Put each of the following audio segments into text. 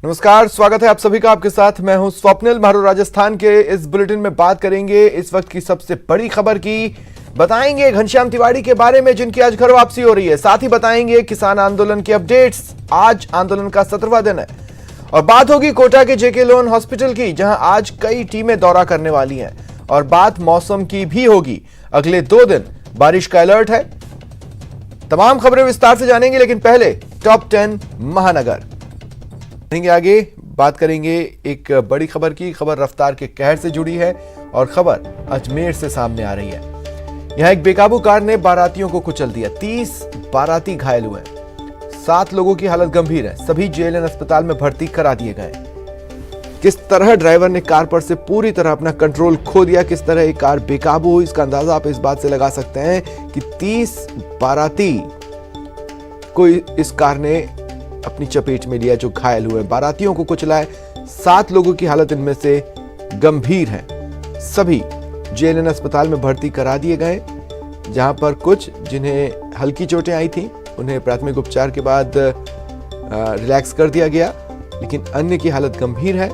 नमस्कार, स्वागत है आप सभी का। आपके साथ मैं हूं स्वप्निल मारू। राजस्थान के इस बुलेटिन में बात करेंगे इस वक्त की सबसे बड़ी खबर की। बताएंगे घनश्याम तिवाड़ी के बारे में जिनकी आज घर वापसी हो रही है। साथ ही बताएंगे किसान आंदोलन की अपडेट्स। आज आंदोलन का 17वां दिन है। और बात होगी कोटा के जेके लोन हॉस्पिटल की, जहां आज कई टीमें दौरा करने वाली हैं। और बात मौसम की भी होगी। अगले 2 दिन बारिश का अलर्ट है। तमाम खबरें विस्तार से जानेंगे, लेकिन पहले टॉप 10 महानगर आगे बात करेंगे। एक बड़ी खबर की खबर रफ्तार के कहर से जुड़ी है और खबर अजमेर से सामने आ रही है। यहां एक बेकाबू कार ने बारातियों को कुचल दिया। 30 बाराती घायल हुए। 7 लोगों की हालत गंभीर है। सभी जेएलएन अस्पताल में भर्ती करा दिए गए। किस तरह ड्राइवर ने कार पर से पूरी तरह अपना कंट्रोल खो दिया, किस तरह एक कार बेकाबू हुई, इसका अंदाजा आप इस बात से लगा सकते हैं कि 30 बाराती को इस कार ने अपनी चपेट में लिया, जो घायल हुए। बारातियों को कुचला है। 7 लोगों की हालत इनमें से गंभीर है। सभी जेएलएन अस्पताल में भर्ती करा दिए गए, जहां पर कुछ जिन्हें हल्की चोटें आई थी उन्हें प्राथमिक उपचार के बाद रिलैक्स कर दिया गया, लेकिन अन्य की हालत गंभीर है,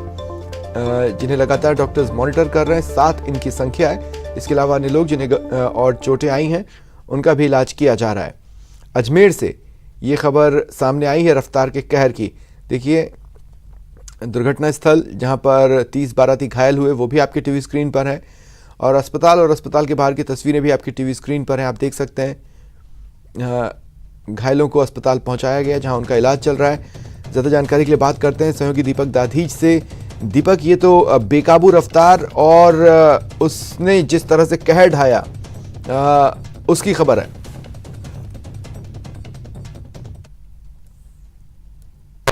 जिन्हें लगातार डॉक्टर्स मॉनिटर कर रहे हैं। 7 इनकी संख्या है। इसके अलावा अन्य लोग जिन्हें और चोटें आई हैं उनका भी इलाज किया जा रहा है। अजमेर से ये खबर सामने आई है रफ्तार के कहर की। देखिए, दुर्घटना स्थल जहां पर 30 बाराती घायल हुए वो भी आपके टीवी स्क्रीन पर है, और अस्पताल के बाहर की तस्वीरें भी आपकी टीवी स्क्रीन पर हैं। आप देख सकते हैं घायलों को अस्पताल पहुंचाया गया, जहां उनका इलाज चल रहा है। ज़्यादा जानकारी के लिए बात करते हैं सहयोगी दीपक दाधीच से। दीपक, ये तो बेकाबू रफ्तार और उसने जिस तरह से कहर ढाया उसकी खबर है।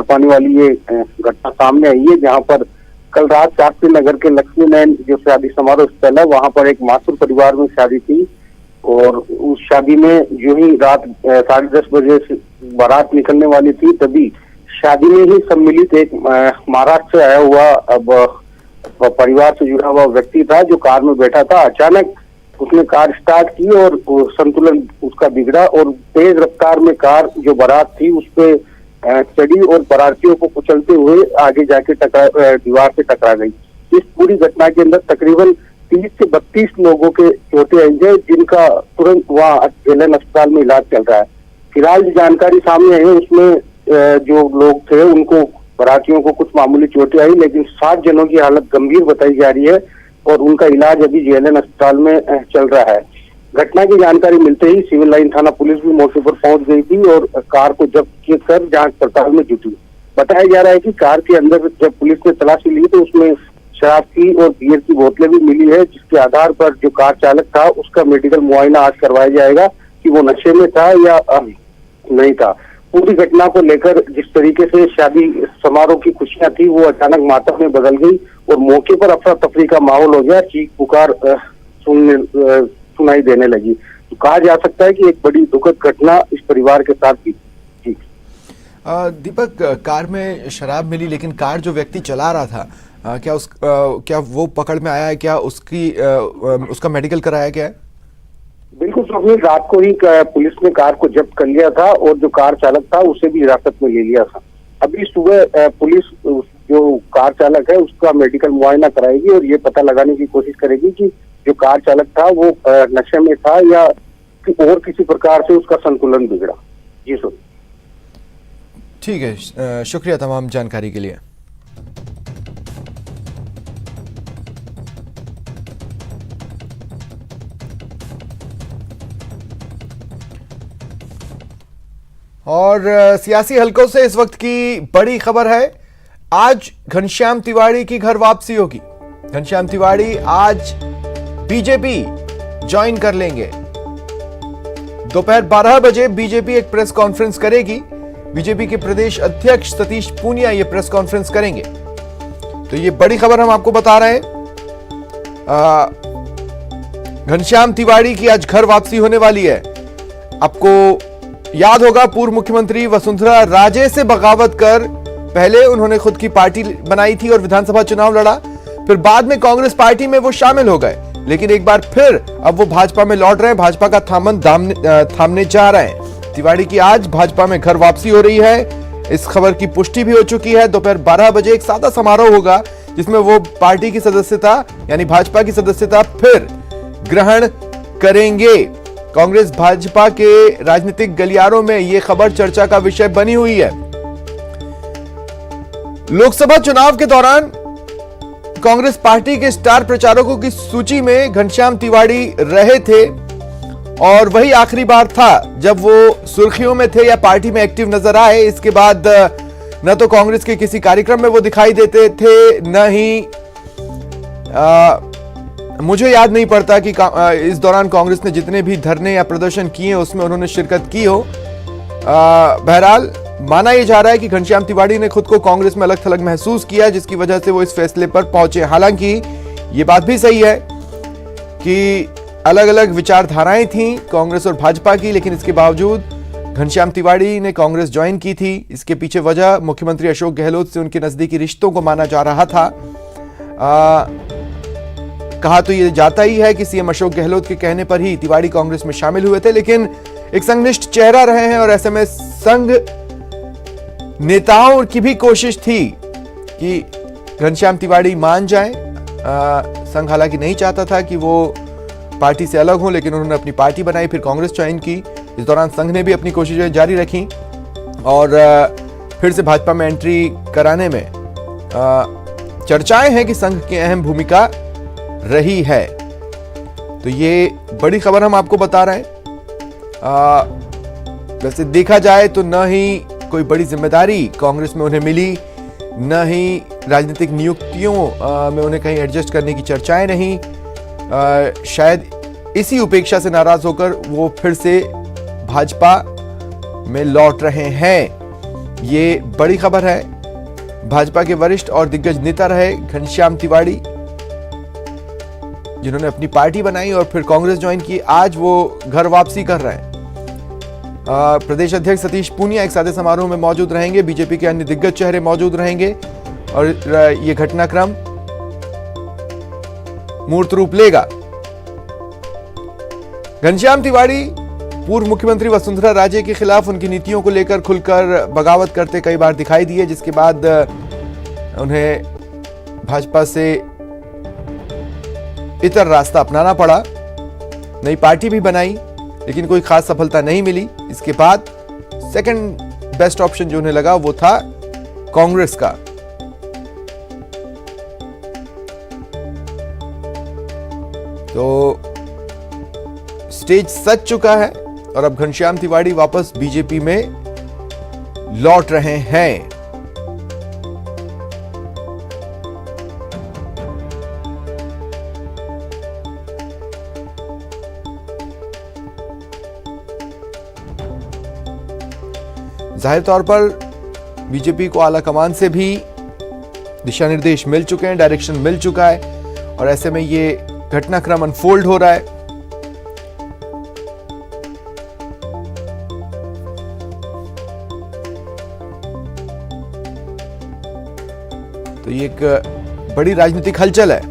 पानी वाली ये घटना सामने आई है, जहां पर कल रात शास्त्री नगर के लक्ष्मी नयन जो शादी समारोह स्थल है, वहां पर एक मासूर परिवार में शादी थी। और उस शादी में जो ही रात 10:30 बजे से बारात निकलने वाली थी, तभी शादी में ही सम्मिलित एक महाराष्ट्र से आया हुआ अब परिवार से जुड़ा हुआ व्यक्ति था, जो कार में बैठा था। अचानक उसने कार स्टार्ट की और संतुलन उसका बिगड़ा और तेज रफ्तार में कार जो बारात थी उस पे चढ़ी और बारातियों को कुचलते हुए आगे जाके दीवार से टकरा गई। इस पूरी घटना के अंदर तकरीबन 30 से 32 लोगों के चोटें आई है, जिनका तुरंत वहाँ जेएलएन अस्पताल में इलाज चल रहा है। फिलहाल जो जानकारी सामने आई है उसमें जो लोग थे उनको, बारातियों को कुछ मामूली चोटें आई, लेकिन 7 जनों की हालत गंभीर बताई जा रही है और उनका इलाज अभी जेएलएन अस्पताल में चल रहा है। घटना की जानकारी मिलते ही सिविल लाइन थाना पुलिस भी मौके पर पहुंच गई थी और कार को जब्त कर जांच पड़ताल में जुटी। बताया जा रहा है कि कार के अंदर जब पुलिस ने तलाशी ली तो उसमें शराब की और बियर की बोतलें भी मिली है, जिसके आधार पर जो कार चालक था उसका मेडिकल मुआयना आज करवाया जाएगा कि वो नशे में था या नहीं था। पूरी घटना को लेकर जिस तरीके से शादी समारोह की खुशियां थी वो अचानक मातम में बदल गई और मौके पर अफरा तफरी का माहौल हो गया। चीख पुकार सुनाई देने लगी। तो कहा जा सकता है कि एक बड़ी दुखद घटना इस परिवार के साथ थी। जी दीपक, कार में शराब मिली, लेकिन कार जो व्यक्ति चला रहा था क्या वो पकड़ में आया है? क्या उसका मेडिकल कराया गया है? बिल्कुल स्वप्निल, रात को ही पुलिस ने कार को जब्त कर लिया था और जो कार चालक था उसे भी हिरासत में ले लिया था। अभी सुबह पुलिस जो कार चालक है उसका मेडिकल मुआयना कराएगी और ये पता लगाने की कोशिश करेगी कि जो कार चालक था वो नशे में था या और किसी प्रकार से उसका संतुलन बिगड़ा। जी सर, ठीक है, शुक्रिया तमाम जानकारी के लिए। और सियासी हलकों से इस वक्त की बड़ी खबर है। आज घनश्याम तिवाड़ी की घर वापसी होगी। घनश्याम तिवाड़ी आज बीजेपी ज्वाइन कर लेंगे। दोपहर 12 बजे बीजेपी एक प्रेस कॉन्फ्रेंस करेगी। बीजेपी के प्रदेश अध्यक्ष सतीश पूनिया ये प्रेस कॉन्फ्रेंस करेंगे। तो ये बड़ी खबर हम आपको बता रहे हैं। घनश्याम तिवाड़ी की आज घर वापसी होने वाली है। आपको याद होगा, पूर्व मुख्यमंत्री वसुंधरा राजे से बगावत कर पहले उन्होंने खुद की पार्टी बनाई थी और विधानसभा चुनाव लड़ा। फिर बाद में कांग्रेस पार्टी में वो शामिल हो गए, लेकिन एक बार फिर अब वो भाजपा में लौट रहे हैं, भाजपा का थामने जा रहे हैं। तिवाड़ी की आज भाजपा में घर वापसी हो रही है। इस खबर की पुष्टि भी हो चुकी है। दोपहर 12 बजे एक सादा समारोह होगा जिसमें वो पार्टी की सदस्यता यानी भाजपा की सदस्यता फिर ग्रहण करेंगे। कांग्रेस भाजपा के राजनीतिक गलियारों में यह खबर चर्चा का विषय बनी हुई है। लोकसभा चुनाव के दौरान कांग्रेस पार्टी के स्टार प्रचारकों की सूची में घनश्याम तिवाड़ी रहे थे और वही आखिरी बार था जब वो सुर्खियों में थे या पार्टी में एक्टिव नजर आए। इसके बाद न तो कांग्रेस के किसी कार्यक्रम में वो दिखाई देते थे, न ही मुझे याद नहीं पड़ता कि इस दौरान कांग्रेस ने जितने भी धरने या प्रदर्शन किए उसमें उन्होंने शिरकत की हो। बहरहाल माना यह जा रहा है कि घनश्याम तिवाड़ी ने खुद को कांग्रेस में अलग थलग महसूस किया, जिसकी वजह से वो इस फैसले पर पहुंचे। हालांकि ये बात भी सही है कि अलग अलग विचारधाराएं थीं कांग्रेस और भाजपा की, लेकिन इसके बावजूद घनश्याम तिवाड़ी ने कांग्रेस ज्वाइन की थी। इसके पीछे वजह मुख्यमंत्री अशोक गहलोत से उनके नजदीकी रिश्तों को माना जा रहा था। कहा तो यह जाता ही है कि सीएम अशोक गहलोत के कहने पर ही तिवाड़ी कांग्रेस में शामिल हुए थे, लेकिन एक संघनिष्ठ चेहरा रहे हैं और ऐसे में संघ नेताओं की भी कोशिश थी कि घनश्याम तिवाड़ी मान जाएं। संघ हालांकि नहीं चाहता था कि वो पार्टी से अलग हो, लेकिन उन्होंने अपनी पार्टी बनाई, फिर कांग्रेस ज्वाइन की। इस दौरान संघ ने भी अपनी कोशिशें जारी रखी और फिर से भाजपा में एंट्री कराने में चर्चाएं हैं कि संघ की अहम भूमिका रही है। तो ये बड़ी खबर हम आपको बता रहे हैं। वैसे देखा जाए तो न ही कोई बड़ी जिम्मेदारी कांग्रेस में उन्हें मिली, न ही राजनीतिक नियुक्तियों में उन्हें कहीं एडजस्ट करने की चर्चाएं नहीं। शायद इसी उपेक्षा से नाराज होकर वो फिर से भाजपा में लौट रहे हैं। ये बड़ी खबर है। भाजपा के वरिष्ठ और दिग्गज नेता रहे घनश्याम तिवाड़ी, जिन्होंने अपनी पार्टी बनाई और फिर कांग्रेस ज्वाइन की, आज वो घर वापसी कर रहे हैं। प्रदेश अध्यक्ष सतीश पूनिया एक सादे समारोह में मौजूद रहेंगे। बीजेपी के अन्य दिग्गज चेहरे मौजूद रहेंगे और यह घटनाक्रम मूर्त रूप लेगा। घनश्याम तिवाड़ी पूर्व मुख्यमंत्री वसुंधरा राजे के खिलाफ उनकी नीतियों को लेकर खुलकर बगावत करते कई बार दिखाई दिए, जिसके बाद उन्हें भाजपा से इतर रास्ता अपनाना पड़ा। नई पार्टी भी बनाई, लेकिन कोई खास सफलता नहीं मिली। इसके बाद सेकंड बेस्ट ऑप्शन जो उन्हें लगा वो था कांग्रेस का। तो स्टेज सज चुका है और अब घनश्याम तिवाड़ी वापस बीजेपी में लौट रहे हैं। जाहिर तौर पर बीजेपी को आला कमान से भी दिशा निर्देश मिल चुके हैं, डायरेक्शन मिल चुका है और ऐसे में ये घटनाक्रम अनफोल्ड हो रहा है। तो ये एक बड़ी राजनीतिक हलचल है।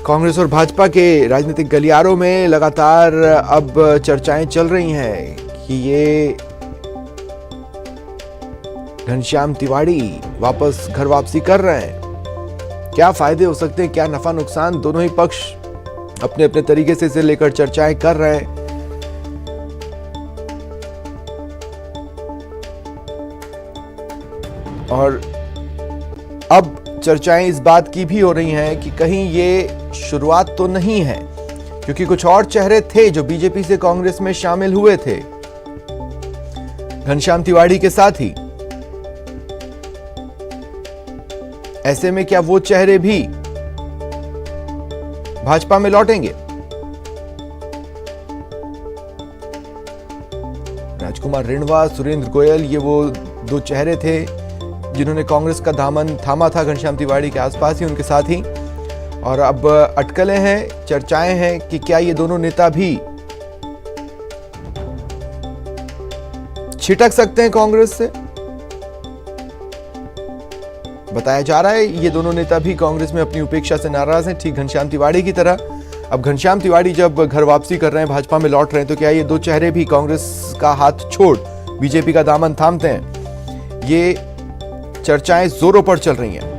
कांग्रेस और भाजपा के राजनीतिक गलियारों में लगातार अब चर्चाएं चल रही हैं कि ये घनश्याम तिवाड़ी वापस घर वापसी कर रहे हैं। क्या फायदे हो सकते हैं, क्या नफा नुकसान, दोनों ही पक्ष अपने अपने तरीके से इसे लेकर चर्चाएं कर रहे हैं। और अब चर्चाएं इस बात की भी हो रही हैं कि कहीं ये शुरुआत तो नहीं है, क्योंकि कुछ और चेहरे थे जो बीजेपी से कांग्रेस में शामिल हुए थे घनश्याम तिवाड़ी के साथ ही। ऐसे में क्या वो चेहरे भी भाजपा में लौटेंगे? राजकुमार रिणवा, सुरेंद्र गोयल, ये वो दो चेहरे थे जिन्होंने कांग्रेस का दामन थामा था घनश्याम तिवाड़ी के आसपास ही, उनके साथ ही। और अब अटकलें हैं, चर्चाएं हैं कि क्या ये दोनों नेता भी छिटक सकते हैं कांग्रेस से। बताया जा रहा है ये दोनों नेता भी कांग्रेस में अपनी उपेक्षा से नाराज हैं, ठीक घनश्याम तिवाड़ी की तरह। अब घनश्याम तिवाड़ी जब घर वापसी कर रहे हैं, भाजपा में लौट रहे हैं, तो क्या ये दो चेहरे भी कांग्रेस का हाथ छोड़ बीजेपी का दामन थामते हैं, ये चर्चाएं जोरों पर चल रही हैं।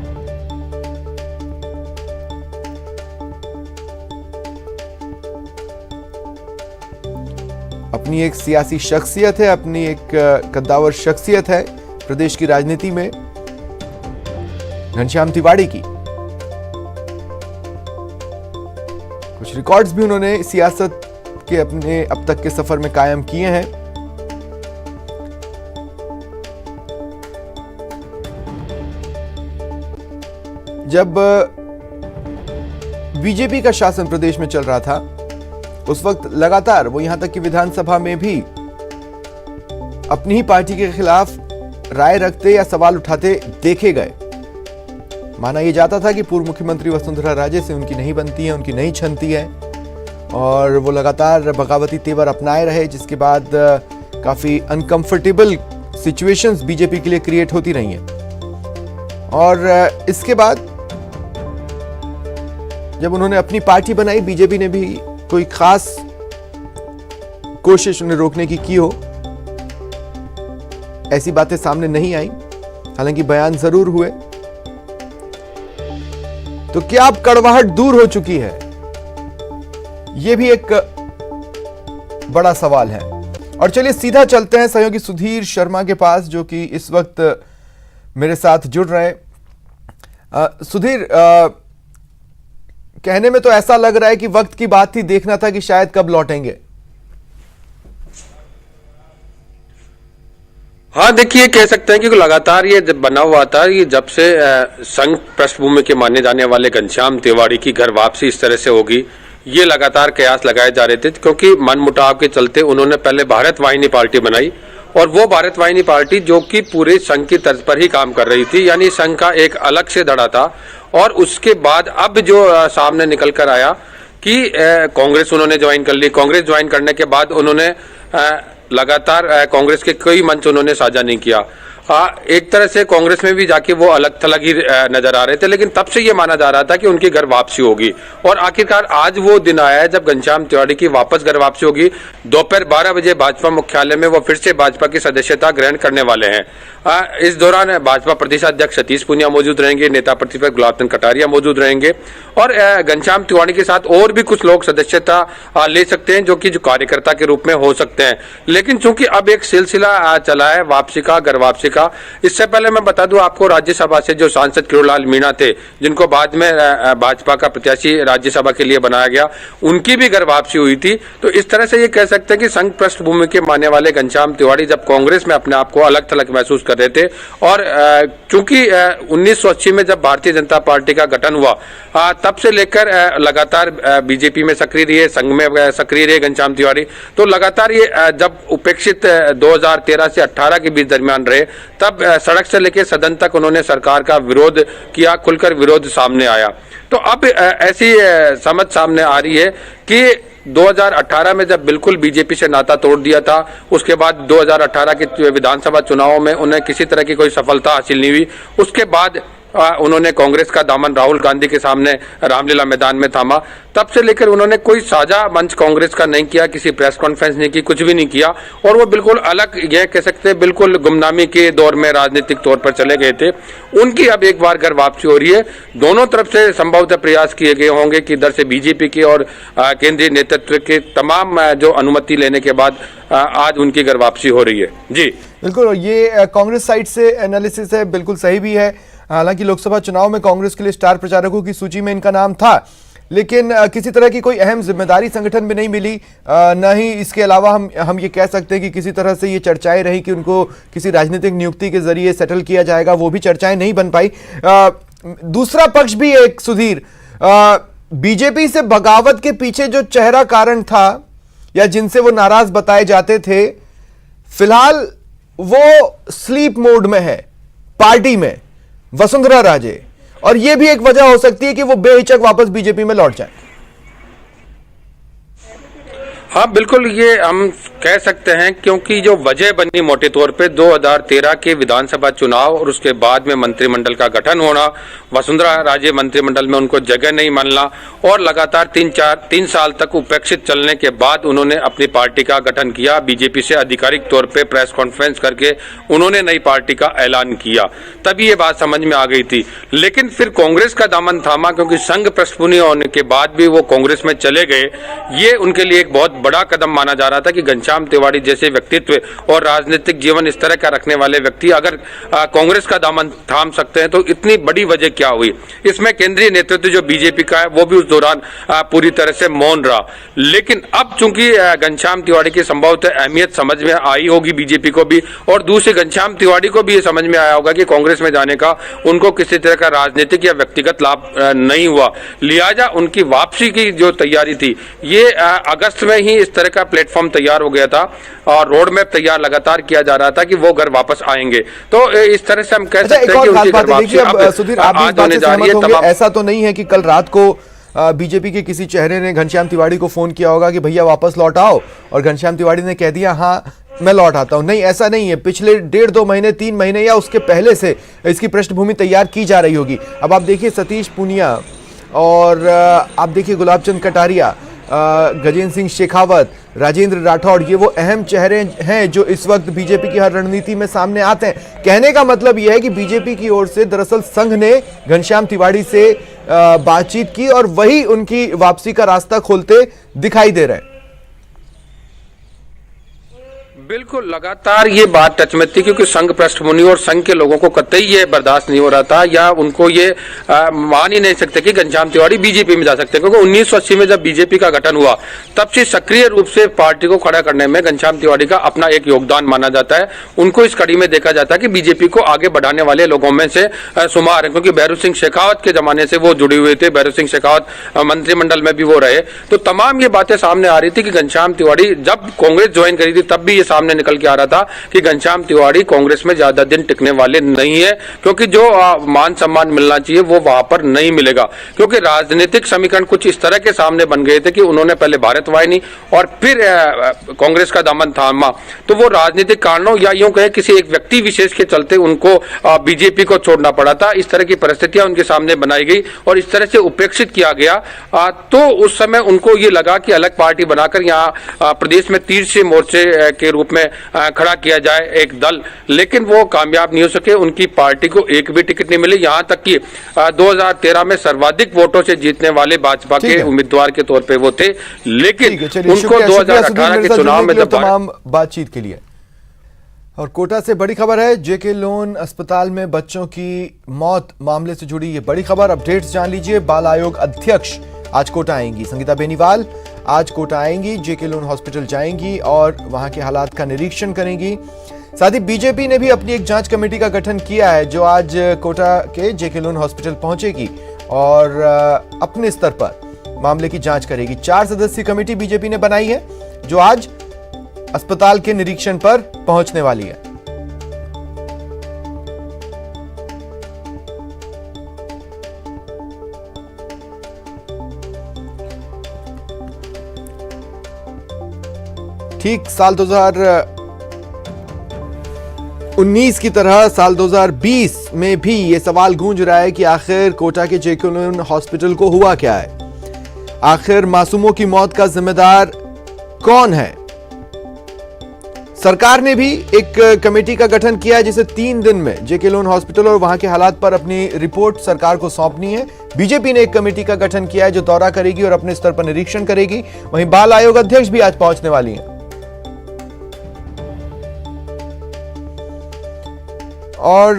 अपनी एक सियासी शख्सियत है, अपनी एक कद्दावर शख्सियत है प्रदेश की राजनीति में घनश्याम तिवाड़ी की। कुछ रिकॉर्ड्स भी उन्होंने सियासत के अपने अब तक के सफर में कायम किए हैं। जब बीजेपी का शासन प्रदेश में चल रहा था उस वक्त लगातार वो यहां तक कि विधानसभा में भी अपनी ही पार्टी के खिलाफ राय रखते या सवाल उठाते देखे गए। माना यह जाता था कि पूर्व मुख्यमंत्री वसुंधरा राजे से उनकी नहीं बनती है, उनकी नहीं छनती है, और वो लगातार बगावती तेवर अपनाए रहे, जिसके बाद काफी अनकंफर्टेबल सिचुएशंस बीजेपी के लिए क्रिएट होती रही हैं। और इसके बाद जब उन्होंने अपनी पार्टी बनाई, बीजेपी ने भी कोई खास कोशिश उन्हें रोकने की हो, ऐसी बातें सामने नहीं आई। हालांकि बयान जरूर हुए। तो क्या अब कड़वाहट दूर हो चुकी है? यह भी एक बड़ा सवाल है। और चलिए सीधा चलते हैं सहयोगी सुधीर शर्मा के पास, जो कि इस वक्त मेरे साथ जुड़ रहे हैं। सुधीर, कहने में तो ऐसा लग रहा है कि वक्त की बात थी, देखना था कि शायद कब लौटेंगे। हाँ, देखिए, कह सकते हैं कि लगातार ये बना हुआ था, ये जब से संघ पृष्ठभूमि के माने जाने वाले घनश्याम तिवाड़ी की घर वापसी इस तरह से होगी, ये लगातार कयास लगाए जा रहे थे। क्योंकि मनमुटाव के चलते उन्होंने पहले भारत वाहिनी पार्टी बनाई, और वो भारत वाहिनी पार्टी जो कि पूरे संघ की तर्ज पर ही काम कर रही थी, यानी संघ का एक अलग से धड़ा था। और उसके बाद अब जो सामने निकल कर आया कि कांग्रेस उन्होंने ज्वाइन कर ली। कांग्रेस ज्वाइन करने के बाद उन्होंने लगातार कांग्रेस के कई मंच उन्होंने साझा नहीं किया। एक तरह से कांग्रेस में भी जाके वो अलग थलग ही नजर आ रहे थे, लेकिन तब से ये माना जा रहा था कि उनकी घर वापसी होगी। और आखिरकार आज वो दिन आया है जब घनश्याम तिवाड़ी की वापस घर वापसी होगी। दोपहर 12 बजे भाजपा मुख्यालय में वो फिर से भाजपा की सदस्यता ग्रहण करने वाले हैं। इस दौरान भाजपा प्रदेश अध्यक्ष सतीश पूनिया मौजूद रहेंगे, नेता प्रतिपक्ष गुलाब चंद कटारिया मौजूद रहेंगे, और घनश्याम तिवाड़ी के साथ और भी कुछ लोग सदस्यता ले सकते हैं, जो कि जो कार्यकर्ता के रूप में हो सकते हैं। लेकिन चूंकि अब एक सिलसिला चला है वापसी का, घर वापसी का। इससे पहले मैं बता दूं आपको, राज्यसभा से जो सांसद किरोड़लाल मीणा थे, जिनको बाद में भाजपा का प्रत्याशी राज्यसभा के लिए बनाया गया, उनकी भी घर वापसी हुई थी। तो इस तरह से ये कह सकते हैं कि संघ पृष्ठभूमि के मानने वाले घनश्याम तिवाड़ी जब कांग्रेस में अपने आप को अलग थलग महसूस कर रहे थे, और चूंकि 1980 में जब भारतीय जनता पार्टी का गठन हुआ, तब से लेकर लगातार बीजेपी में सक्रिय रहे, संघ में सक्रिय रहे घनश्याम तिवाड़ी। तो लगातार ये जब उपेक्षित 2013 से 18 के बीच दरमियान रहे, तब सड़क से लेकर सदन तक उन्होंने सरकार का विरोध किया, खुलकर विरोध सामने आया। तो अब ऐसी समझ सामने आ रही है कि 2018 में जब बिल्कुल बीजेपी से नाता तोड़ दिया था, उसके बाद 2018 के विधानसभा चुनावों में उन्हें किसी तरह की कोई सफलता हासिल नहीं हुई। उसके बाद उन्होंने कांग्रेस का दामन राहुल गांधी के सामने रामलीला मैदान में थामा। तब से लेकर उन्होंने कोई साझा मंच कांग्रेस का नहीं किया, किसी प्रेस कॉन्फ्रेंस नहीं की, कुछ भी नहीं किया, और वो बिल्कुल अलग, यह कह सकते हैं बिल्कुल गुमनामी के दौर में राजनीतिक तौर पर चले गए थे। उनकी अब एक बार घर वापसी हो रही है। दोनों तरफ से संभवतः प्रयास किए गए होंगे कि इधर से बीजेपी के और केंद्रीय नेतृत्व के तमाम जो अनुमति लेने के बाद आज उनकी घर वापसी हो रही है। जी बिल्कुल, ये कांग्रेस साइड से एनालिसिस है, बिल्कुल सही भी है। हालांकि लोकसभा चुनाव में कांग्रेस के लिए स्टार प्रचारकों की सूची में इनका नाम था, लेकिन किसी तरह की कोई अहम जिम्मेदारी संगठन में नहीं मिली। न ही इसके अलावा हम ये कह सकते हैं कि किसी तरह से ये चर्चाएं रही कि उनको किसी राजनीतिक नियुक्ति के जरिए सेटल किया जाएगा, वो भी चर्चाएं नहीं बन पाई। दूसरा पक्ष भी एक, सुधीर, बीजेपी से बगावत के पीछे जो चेहरा कारण था या जिनसे वो नाराज बताए जाते थे, फिलहाल वो स्लीप मोड में है पार्टी में, वसुंधरा राजे, और यह भी एक वजह हो सकती है कि वो बेहिचक वापस बीजेपी में लौट जाए। हाँ बिल्कुल, ये हम कह सकते हैं, क्योंकि जो वजह बनी मोटे तौर पे 2013 के विधानसभा चुनाव और उसके बाद में मंत्रिमंडल का गठन होना, वसुंधरा राजे मंत्रिमंडल में उनको जगह नहीं मिलना और लगातार 3 साल तक उपेक्षित चलने के बाद उन्होंने अपनी पार्टी का गठन किया। बीजेपी से आधिकारिक तौर पे प्रेस कॉन्फ्रेंस करके उन्होंने नई पार्टी का ऐलान किया, तभी ये बात समझ में आ गई थी। लेकिन फिर कांग्रेस का दामन थामा, क्योंकि संघ पृष्ठभूमि होने के बाद भी वो कांग्रेस में चले गए। ये उनके लिए एक बहुत बड़ा कदम माना जा रहा था कि घनश्याम तिवाड़ी जैसे व्यक्तित्व और राजनीतिक जीवन इस तरह का रखने वाले व्यक्ति अगर कांग्रेस का दामन थाम सकते हैं तो इतनी बड़ी वजह क्या हुई। इसमें केंद्रीय नेतृत्व जो बीजेपी का है वो भी उस दौरान पूरी तरह से मौन रहा। लेकिन अब चूंकि घनश्याम तिवाड़ी की संभवतः अहमियत समझ में आई होगी बीजेपी को भी, और दूसरे घनश्याम तिवाड़ी को भी ये समझ में आया होगा कि कांग्रेस में जाने का उनको किसी तरह का राजनीतिक या व्यक्तिगत लाभ नहीं हुआ, लिहाजा उनकी वापसी की जो तैयारी थी ये अगस्त में ही इस तरह का प्लेटफॉर्म तैयार हो गया था और रोड मैप तैयार लगातार किया जा रहा था कि वो घर वापस आएंगे। तो इस तरह से हम कह सकते हैं कि उनकी घर वापसी अब सुधीर, आप इस बात से सहमत होंगे, ऐसा तो नहीं है कि कल रात को बीजेपी के किसी चेहरे ने घनश्याम तिवाड़ी को फोन किया होगा कि भैया वापस लौट आओ, और घनश्याम तिवाड़ी ने कह दिया हाँ मैं लौट आता हूं। नहीं, ऐसा नहीं है। पिछले 1.5-2 महीने, 3 महीने या उसके पहले से इसकी पृष्ठभूमि तैयार की जा रही होगी। अब आप देखिए सतीश पूनिया और आप देखिए गुलाबचंद कटारिया, गजेंद्र सिंह शेखावत, राजेंद्र राठौड़, ये वो अहम चेहरे हैं जो इस वक्त बीजेपी की हर रणनीति में सामने आते हैं। कहने का मतलब यह है कि बीजेपी की ओर से दरअसल संघ ने घनश्याम तिवाड़ी से बातचीत की और वही उनकी वापसी का रास्ता खोलते दिखाई दे रहे हैं। बिल्कुल, लगातार ये बात टच में थी, क्योंकि संघ पृष्ठभूमि और संघ के लोगों को कतई ये बर्दाश्त नहीं हो रहा था या उनको ये मान ही नहीं सकते कि घनश्याम तिवाड़ी बीजेपी में जा सकते, क्योंकि 1980 में जब बीजेपी का गठन हुआ तब से सक्रिय रूप से पार्टी को खड़ा करने में घनश्याम तिवाड़ी का अपना एक योगदान माना जाता है। उनको इस कड़ी में देखा जाता है कि बीजेपी को आगे बढ़ाने वाले लोगों में से शुमार है, क्योंकि भैरू सिंह शेखावत के जमाने से वो जुड़े हुए थे। भैरू सिंह शेखावत मंत्रिमंडल में भी वो रहे, तो तमाम ये बातें सामने आ रही थी कि घनश्याम तिवाड़ी जब कांग्रेस ज्वाइन करी थी तब भी ये सामने निकल के आ रहा था कि घनश्याम तिवाड़ी कांग्रेस में ज्यादा दिन टिकने वाले नहीं है, क्योंकि जो मान सम्मान मिलना चाहिए वो वहां पर नहीं मिलेगा। क्योंकि राजनीतिक समीकरण कुछ इस तरह के सामने बन गए थे कि उन्होंने पहले भारत वाहिनी और फिर कांग्रेस का दामन थामा, तो वो राजनीतिक कारणों या यूं कहे किसी एक व्यक्ति विशेष के चलते उनको बीजेपी को छोड़ना पड़ा था। इस तरह की परिस्थितियां उनके सामने बनाई गई और इस तरह से उपेक्षित किया गया। तो उस समय उनको ये लगा कि अलग पार्टी बनाकर यहाँ प्रदेश में तीसरे मोर्चे के रूप में खड़ा किया जाए एक दल, लेकिन वो कामयाब नहीं हो सके। उनकी पार्टी को एक भी टिकट नहीं मिली, यहां तक कि 2013 में सर्वाधिक वोटों से जीतने वाले भाजपा के उम्मीदवार के तौर पे वो थे, लेकिन उनको 2018 के चुनाव में तमाम बातचीत के लिए। और कोटा से बड़ी खबर है, जेके लोन अस्पताल में बच्चों की मौत मामले से जुड़ी ये बड़ी खबर। अपडेट्स जान लीजिए। बाल आयोग अध्यक्ष आज कोटा आएंगी, संगीता बेनीवाल आज कोटा आएंगी, जेके लोन हॉस्पिटल जाएंगी और वहां के हालात का निरीक्षण करेंगी। साथ ही बीजेपी ने भी अपनी एक जांच कमेटी का गठन किया है जो आज कोटा के जेके लोन हॉस्पिटल पहुंचेगी और अपने स्तर पर मामले की जांच करेगी। 4 सदस्यीय कमेटी बीजेपी ने बनाई है जो आज अस्पताल के निरीक्षण पर पहुंचने वाली है। ठीक साल 2019 की तरह साल 2020 में भी ये सवाल गूंज रहा है कि आखिर कोटा के जेके लोन हॉस्पिटल को हुआ क्या है, आखिर मासूमों की मौत का जिम्मेदार कौन है। सरकार ने भी एक कमेटी का गठन किया है जिसे 3 दिन में जेके लोन हॉस्पिटल और वहां के हालात पर अपनी रिपोर्ट सरकार को सौंपनी है। बीजेपी ने एक कमेटी का गठन किया है जो दौरा करेगी और अपने स्तर पर निरीक्षण करेगी। वहीं बाल आयोग अध्यक्ष भी आज पहुंचने वाली हैं। और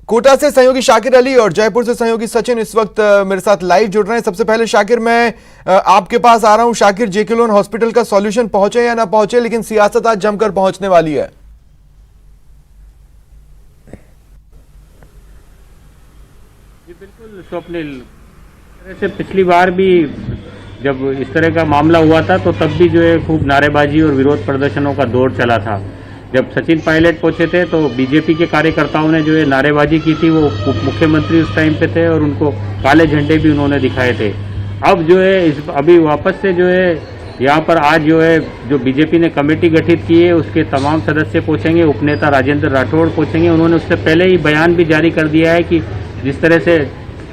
कोटा से सहयोगी शाकिर अली और जयपुर से सहयोगी सचिन इस वक्त मेरे साथ लाइव जुड़ रहे हैं। सबसे पहले शाकिर, मैं आपके पास आ रहा हूं। शाकिर, जेके लोन हॉस्पिटल का सॉल्यूशन पहुंचे या ना पहुंचे, लेकिन सियासत आज जमकर पहुंचने वाली है। जी बिल्कुल स्वप्निल, से पिछली बार भी जब इस तरह का मामला हुआ था तो तब भी जो है खूब नारेबाजी और विरोध प्रदर्शनों का दौर चला था। जब सचिन पायलट पहुंचे थे तो बीजेपी के कार्यकर्ताओं ने जो है नारेबाजी की थी, वो मुख्यमंत्री उस टाइम पे थे और उनको काले झंडे भी उन्होंने दिखाए थे। अब जो है अभी वापस से जो है यहाँ पर आज जो है जो बीजेपी ने कमेटी गठित की है उसके तमाम सदस्य पहुंचेंगे, उपनेता राजेंद्र राठौड़ पहुंचेंगे। उन्होंने उससे पहले ही बयान भी जारी कर दिया है कि जिस तरह से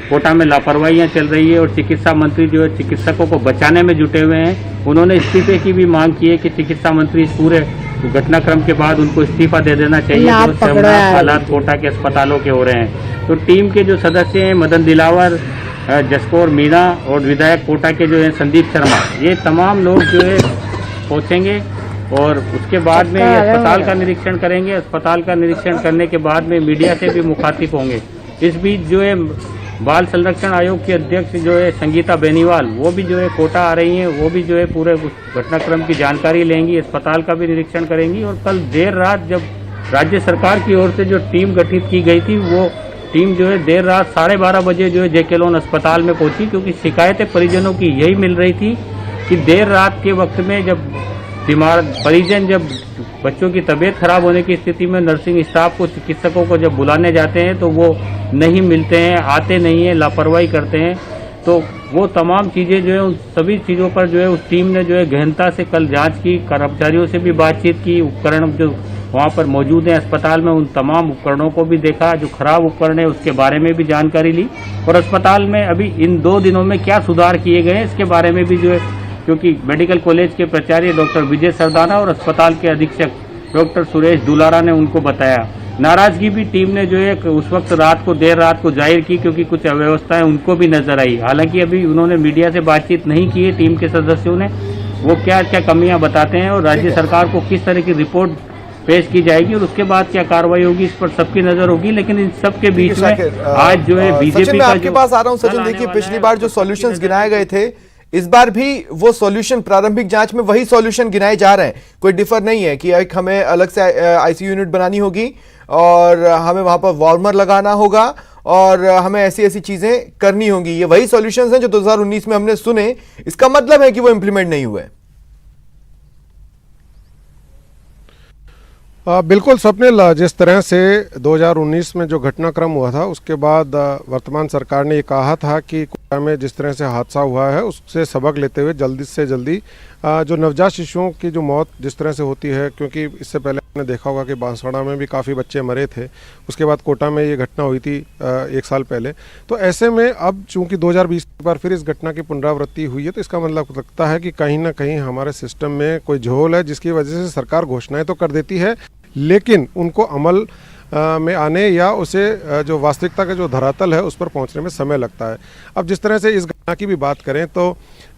कोटा में लापरवाहियां चल रही है और चिकित्सा मंत्री जो है चिकित्सकों को बचाने में जुटे हुए हैं, उन्होंने इस्तीफे की भी मांग की है कि चिकित्सा मंत्री इस पूरे घटनाक्रम के बाद उनको इस्तीफा दे देना चाहिए जो शर्मनाक हालात कोटा के अस्पतालों के हो रहे हैं। तो टीम के जो सदस्य हैं मदन दिलावर, जसकौर मीणा और विधायक कोटा के जो है संदीप शर्मा, ये तमाम लोग जो है पहुंचेंगे और उसके बाद में ये अस्पताल का निरीक्षण करेंगे। अस्पताल का निरीक्षण करने के बाद में मीडिया से भी मुखातिब होंगे। इस बीच जो है बाल संरक्षण आयोग की अध्यक्ष जो है संगीता बेनीवाल, वो भी जो है कोटा आ रही हैं, वो भी जो है पूरे घटनाक्रम की जानकारी लेंगी, अस्पताल का भी निरीक्षण करेंगी। और कल देर रात जब राज्य सरकार की ओर से जो टीम गठित की गई थी, वो टीम जो है देर रात 12:30 बजे जो है जेके लोन अस्पताल में पहुंची, क्योंकि शिकायतें परिजनों की यही मिल रही थी कि देर रात के वक्त में जब बीमार परिजन जब बच्चों की तबीयत खराब होने की स्थिति में नर्सिंग स्टाफ को, चिकित्सकों को जब बुलाने जाते हैं तो वो नहीं मिलते हैं, आते नहीं हैं, लापरवाही करते हैं। तो वो तमाम चीज़ें जो है उन सभी चीज़ों पर जो है उस टीम ने जो है गहनता से कल जांच की, कर्मचारियों से भी बातचीत की, उपकरण जो वहाँ पर मौजूद हैं अस्पताल में उन तमाम उपकरणों को भी देखा, जो खराब उपकरण है उसके बारे में भी जानकारी ली और अस्पताल में अभी इन 2 दिनों में क्या सुधार किए गए हैं इसके बारे में भी जो है, क्योंकि मेडिकल कॉलेज के प्राचार्य डॉक्टर विजय सरदाना और अस्पताल के अधीक्षक डॉक्टर सुरेश दुलारा ने उनको बताया। नाराजगी भी टीम ने जो है उस वक्त देर रात को जाहिर की, क्योंकि कुछ अव्यवस्थाएं उनको भी नजर आई। हालांकि अभी उन्होंने मीडिया से बातचीत नहीं की है टीम के सदस्यों ने, वो क्या क्या कमियां बताते हैं और राज्य सरकार को किस तरह की रिपोर्ट पेश की जाएगी और उसके बाद क्या कार्रवाई होगी, इस पर सबकी नजर होगी। लेकिन इन सब के बीच में आज जो है बीजेपी का आपके पास आ रहा हूं सचिन, देखिए पिछली बार जो सॉल्यूशंस गिनाए गए थे, इस बार भी वो सॉल्यूशन प्रारंभिक जांच में वही सॉल्यूशन गिनाए जा रहे हैं, कोई डिफर नहीं है कि एक हमें अलग से आईसीयू यूनिट बनानी होगी और हमें वहां पर वार्मर लगाना होगा और हमें ऐसी ऐसी चीजें करनी होंगी। ये वही सॉल्यूशंस हैं जो 2019 में हमने सुने। इसका मतलब है कि वो इंप्लीमेंट नहीं हुए। बिल्कुल स्वप्निल, जिस तरह से 2019 में जो घटनाक्रम हुआ था उसके बाद वर्तमान सरकार ने ये कहा था कि कोटा में जिस तरह से हादसा हुआ है उससे सबक लेते हुए जल्दी से जल्दी जो नवजात शिशुओं की जो मौत जिस तरह से होती है, क्योंकि इससे पहले आपने देखा होगा कि बांसवाड़ा में भी काफ़ी बच्चे मरे थे, उसके बाद कोटा में ये घटना हुई थी 1 साल पहले। तो ऐसे में अब चूंकि 2020 एक बार फिर इस घटना की पुनरावृत्ति हुई है, तो इसका मतलब लगता है कि कहीं ना कहीं हमारे सिस्टम में कोई झोल है, जिसकी वजह से सरकार घोषणाएं तो कर देती है लेकिन उनको अमल में आने या उसे जो वास्तविकता का जो धरातल है उस पर पहुंचने में समय लगता है। अब जिस तरह से इस घटना की भी बात करें तो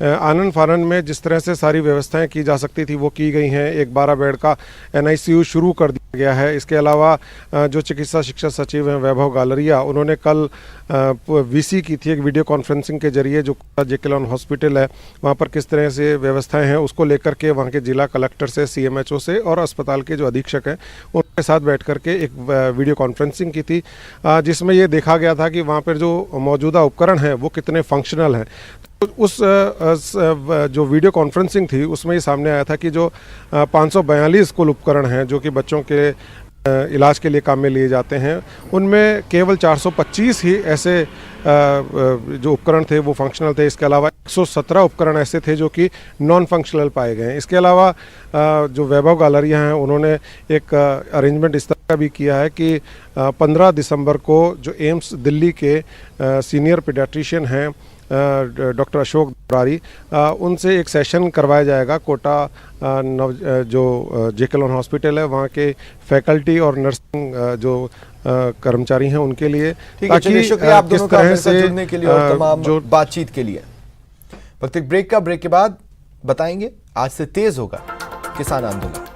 आनंद फानन में जिस तरह से सारी व्यवस्थाएं की जा सकती थी वो की गई हैं। एक 12 बेड का NICU शुरू कर दिया गया है। इसके अलावा जो चिकित्सा शिक्षा सचिव हैं वैभव गालरिया, उन्होंने कल VC की थी एक वीडियो कॉन्फ्रेंसिंग के जरिए, जो जेके लोन हॉस्पिटल है वहाँ पर किस तरह से व्यवस्थाएं हैं उसको लेकर के वहाँ के जिला कलेक्टर से, CMHO से और अस्पताल के जो अधीक्षक हैं उनके साथ बैठ करके एक वीडियो कॉन्फ्रेंसिंग की थी, जिसमें ये देखा गया था कि वहाँ पर जो मौजूदा उपकरण हैं वो कितने फंक्शनल हैं। तो उस जो वीडियो कॉन्फ्रेंसिंग थी उसमें ये सामने आया था कि जो 542 कुल उपकरण हैं जो कि बच्चों के इलाज के लिए काम में लिए जाते हैं, उनमें केवल 425 ही ऐसे जो उपकरण थे वो फंक्शनल थे। इसके अलावा 117 उपकरण ऐसे थे जो कि नॉन फंक्शनल पाए गए हैं। इसके अलावा जो वैभव गालरिया हैं उन्होंने एक अरेंजमेंट इस तरह का भी किया है कि 15 दिसंबर को जो एम्स दिल्ली के सीनियर पीडियाट्रिशियन हैं डॉक्टर अशोक दुरारी, उनसे एक सेशन करवाया जाएगा कोटा जो जेके लोन हॉस्पिटल है वहाँ के फैकल्टी और नर्सिंग जो कर्मचारी हैं उनके लिए, ताकि शुक्रिया आप दोनों का जुड़ने के लिए और तमाम जो बातचीत के लिए। वक्त एक ब्रेक के बाद बताएंगे आज से तेज होगा किसान आंदोलन।